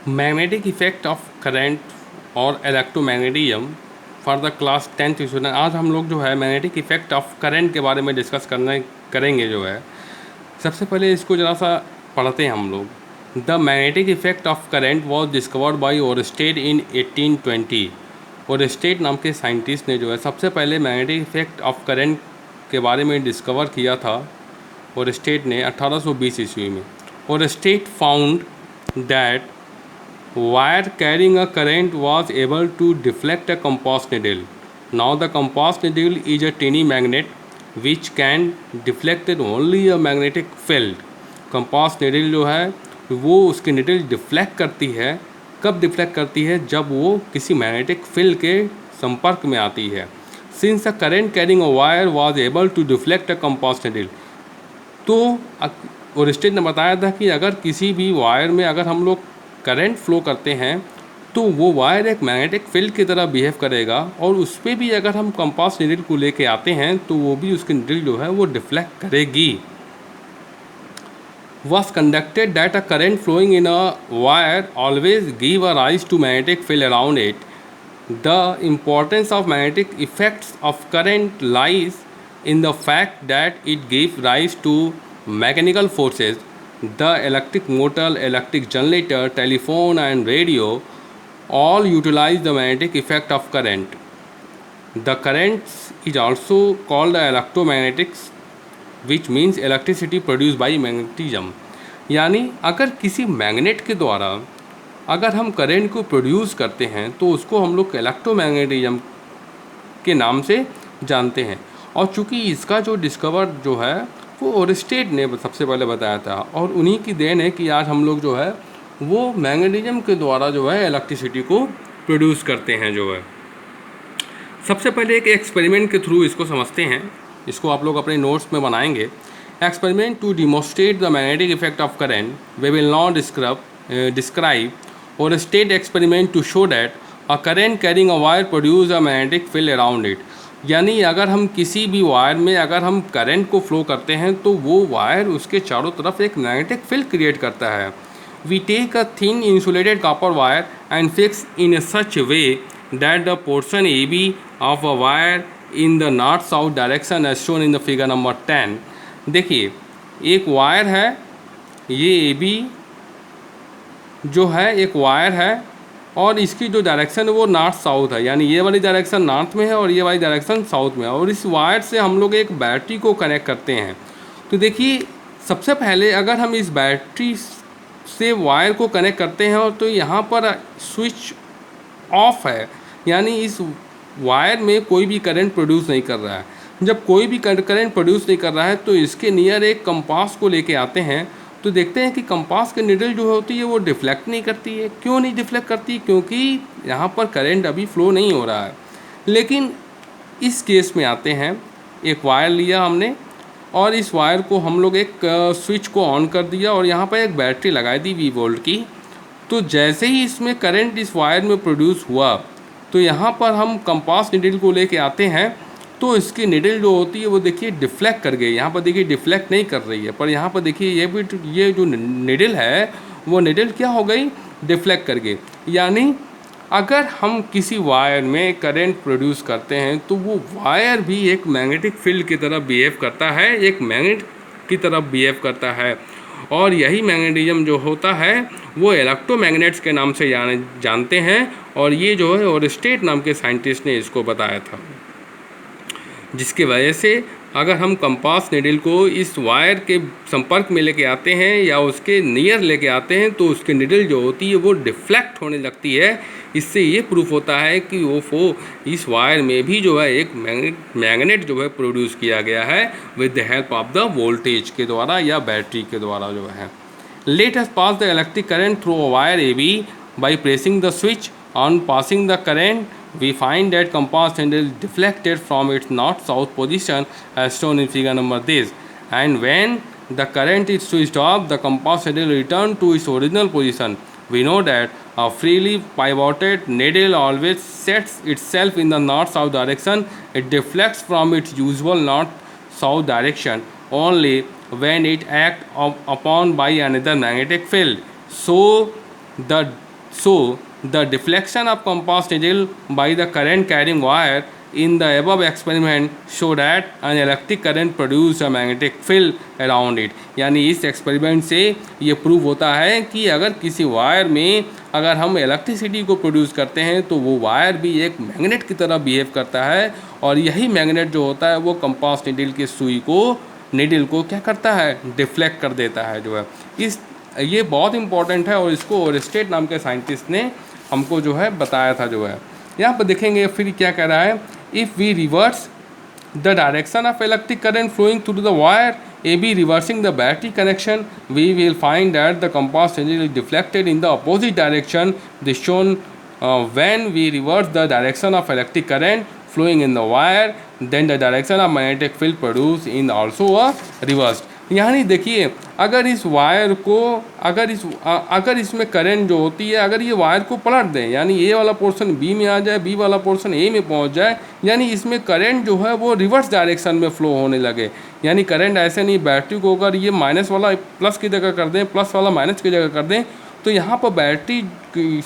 Magnetic effect of current और electromagnetism for the class 10th student. आज हम लोग जो है मैग्नेटिक इफेक्ट ऑफ करंट के बारे में डिस्कस करेंगे जो है। सबसे पहले इसको ज़रा सा पढ़ते हैं हम लोग। The magnetic effect of current was discovered by Oersted in 1820। Oersted नाम के साइंटिस्ट ने जो है सबसे पहले मैग्नेटिक इफेक्ट ऑफ करंट के बारे में डिस्कवर किया था। ओरस्टेड ने 1820 ईस्वी में। Oersted found that wire carrying a current was able to deflect a compass needle. Now the compass needle is a tiny magnet which can deflect only a magnetic field. compass needle जो है वो उसकी needle deflect करती है। कब deflect करती है? जब वो किसी magnetic field के संपर्क में आती है। Since a current carrying a wire was able to deflect a compass needle, तो ओरस्टेड ने बताया था कि अगर किसी भी वायर में अगर हम लोग करंट फ्लो करते हैं तो वो वायर एक मैग्नेटिक फील्ड की तरह बिहेव करेगा, और उस पर भी अगर हम कंपास नीडल को लेके आते हैं तो वो भी उसकी नीडल जो है वो डिफ्लेक्ट करेगी। was conducted that a current flowing in a wire always give a rise to magnetic field around it. The importance of magnetic effects of current lies in the fact that it gives rise to mechanical forces. The electric motor, electric generator, telephone and radio all utilize the magnetic effect of current. The current is also called the electromagnetics, which means electricity produced by magnetism. यानी अगर किसी magnet के द्वारा अगर हम current को produce करते हैं तो उसको हम लोग इलेक्ट्रोमैग्नेटिज्म के नाम से जानते हैं। और चूँकि इसका जो डिस्कवर जो है वो ओरस्टेड ने सबसे पहले बताया था, और उन्हीं की देन है कि आज हम लोग जो है वो मैग्नेटिज्म के द्वारा जो है इलेक्ट्रिसिटी को प्रोड्यूस करते हैं जो है। सबसे पहले एक एक्सपेरिमेंट के थ्रू इसको समझते हैं। इसको आप लोग अपने नोट्स में बनाएंगे। Experiment to demonstrate the magnetic effect of current we will not describe Oersted experiment to show that a current carrying a wire produce a magnetic field around it. यानी अगर हम किसी भी वायर में अगर हम करंट को फ्लो करते हैं तो वो वायर उसके चारों तरफ एक मैग्नेटिक फील्ड क्रिएट करता है। We take a thin insulated copper wire and fix in such way that the portion A B of a wire in the north south direction as shown in the figure number 10। देखिए एक wire है, ये A B जो है एक wire है, और इसकी जो डायरेक्शन है वो नॉर्थ साउथ है, यानी ये वाली डायरेक्शन नॉर्थ में है और ये वाली डायरेक्शन साउथ में है। और इस वायर से हम लोग एक बैटरी को कनेक्ट करते हैं। तो देखिए सबसे पहले अगर हम इस बैटरी से वायर को कनेक्ट करते हैं और तो यहाँ पर स्विच ऑफ है, यानी इस वायर में कोई भी करंट प्रोड्यूस नहीं कर रहा है। जब कोई भी करंट प्रोड्यूस नहीं कर रहा है तो इसके नियर एक कंपास को लेके आते हैं, तो देखते हैं कि कंपास की निडल जो होती है वो डिफ्लेक्ट नहीं करती है। क्यों नहीं डिफ्लेक्ट करती? क्योंकि यहाँ पर करंट अभी फ्लो नहीं हो रहा है। लेकिन इस केस में आते हैं, एक वायर लिया हमने और इस वायर को हम लोग एक स्विच को ऑन कर दिया और यहाँ पर एक बैटरी लगाई दी 20 वोल्ट की। तो जैसे ही इसमें करंट इस वायर में प्रोड्यूस हुआ तो यहाँ पर हम कंपास निडल को लेके आते हैं, तो इसकी निडल जो होती है वो देखिए डिफ्लेक्ट कर गई। यहाँ पर देखिए डिफ्लेक्ट नहीं कर रही है, पर यहाँ पर देखिए ये जो निडल है वो निडल क्या हो गई? डिफ्लेक्ट कर गई। यानी अगर हम किसी वायर में करंट प्रोड्यूस करते हैं तो वो वायर भी एक मैग्नेटिक फील्ड की तरह बिहेव करता है, एक मैग्नेट की तरह बिहेव करता है। और यही मैग्नेटिज्म जो होता है वो इलेक्ट्रोमैग्नेट्स के नाम से जानते हैं, और ये जो है ओरस्टेड नाम के साइंटिस्ट ने इसको बताया था। जिसकी वजह से अगर हम कंपास निडल को इस वायर के संपर्क में लेके आते हैं या उसके नियर लेके आते हैं तो उसकी निडल जो होती है वो डिफ्लेक्ट होने लगती है। इससे ये प्रूफ होता है कि वो इस वायर में भी जो है एक मैग्नेट जो है प्रोड्यूस किया गया है with the help of the voltage के द्वारा या बैटरी के द्वारा जो है। Let us pass the electric current through a wire A B by pressing the switch on passing the current we find that compass needle deflected from its north-south position as shown in figure number this, and when the current is switched off, the compass needle return to its original position. We know that a freely pivoted needle always sets itself in the north-south direction. It deflects from its usual north-south direction only when it acts upon by another magnetic field. So the So the deflection of compass needle by the current carrying wire in the above experiment show that an electric current produced a magnetic field around it. यानी इस experiment से ये prove होता है कि अगर किसी wire में अगर हम इलेक्ट्रिसिटी को प्रोड्यूस करते हैं तो वो वायर भी एक मैग्नेट की तरह बिहेव करता है, और यही मैग्नेट जो होता है वो कंपास नीडल की सुई को नीडल को क्या करता है, डिफ्लेक्ट कर देता है जो है। ये बहुत इंपॉर्टेंट है और इसको ओरस्टेड नाम के साइंटिस्ट ने हमको जो है बताया था जो है। यहाँ पर देखेंगे फिर क्या कह रहा है, if we reverse the direction of electric current flowing through the wire AB reversing the battery connection, we will find that the compass needle is deflected in the opposite direction. This shown when we reverse the direction of electric current flowing in the wire, then the direction of magnetic field produced in also a reversed. यानी देखिए अगर इस wire को अगर इसमें current जो होती है अगर ये वायर को पलट दें, यानी ए वाला पोर्शन बी में आ जाए, बी वाला पोर्शन ए में पहुंच जाए, यानी इसमें करंट जो है वो रिवर्स डायरेक्शन में फ़्लो होने लगे। यानी करंट ऐसे नहीं, बैटरी को अगर ये माइनस वाला प्लस की जगह कर दें, प्लस वाला माइनस की जगह कर दें, तो यहाँ पर बैटरी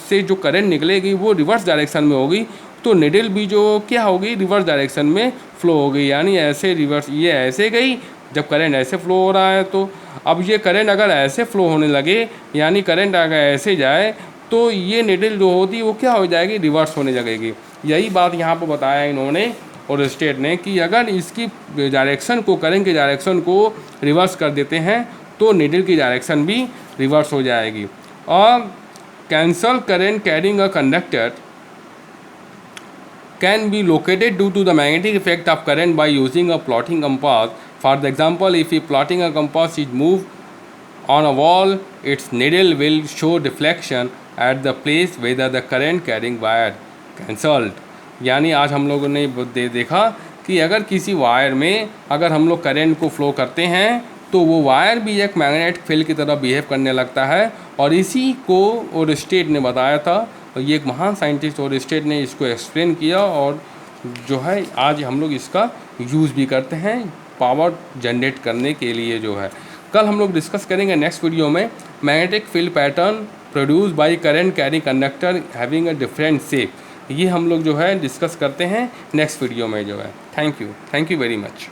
से जो करंट निकलेगी वो रिवर्स डायरेक्शन में होगी, तो निडल भी जो क्या होगी, रिवर्स डायरेक्शन में फ़्लो होगी। यानी ऐसे रिवर्स, ये ऐसे गई, जब करंट ऐसे फ़्लो हो रहा है, तो अब ये करंट अगर ऐसे फ़्लो होने लगे, यानी करंट अगर ऐसे जाए, तो ये निडल जो होती है वो क्या हो जाएगी, रिवर्स होने लगेगी। यही बात यहाँ पर बताया इन्होंने और स्टेट ने कि अगर इसकी डायरेक्शन को, करंट की डायरेक्शन को रिवर्स कर देते हैं तो निडल की डायरेक्शन भी रिवर्स हो जाएगी। और cancel current carrying a conductor can be located due to the magnetic effect of current by using a plotting compass. For the example, if plotting a compass is moved on a wall, its needle will show deflection at the place where the current carrying wire cancelled. यानी आज हम लोगों ने देखा कि अगर किसी wire में अगर हम लोग करंट को फ्लो करते हैं तो वो वायर भी एक मैग्नेटिक फील्ड की तरह बिहेव करने लगता है, और इसी को ओरस्टेड ने बताया था। और ये एक महान साइंटिस्ट ओरस्टेड ने इसको एक्सप्लेन किया, और जो है आज हम लोग इसका यूज़ भी करते हैं पावर जनरेट करने के लिए जो है। कल हम लोग डिस्कस करेंगे नेक्स्ट वीडियो में magnetic field pattern produce by current carry conductor having a different shape. ये हम लोग जो है डिस्कस करते हैं नेक्स्ट वीडियो में जो है। Thank you very much.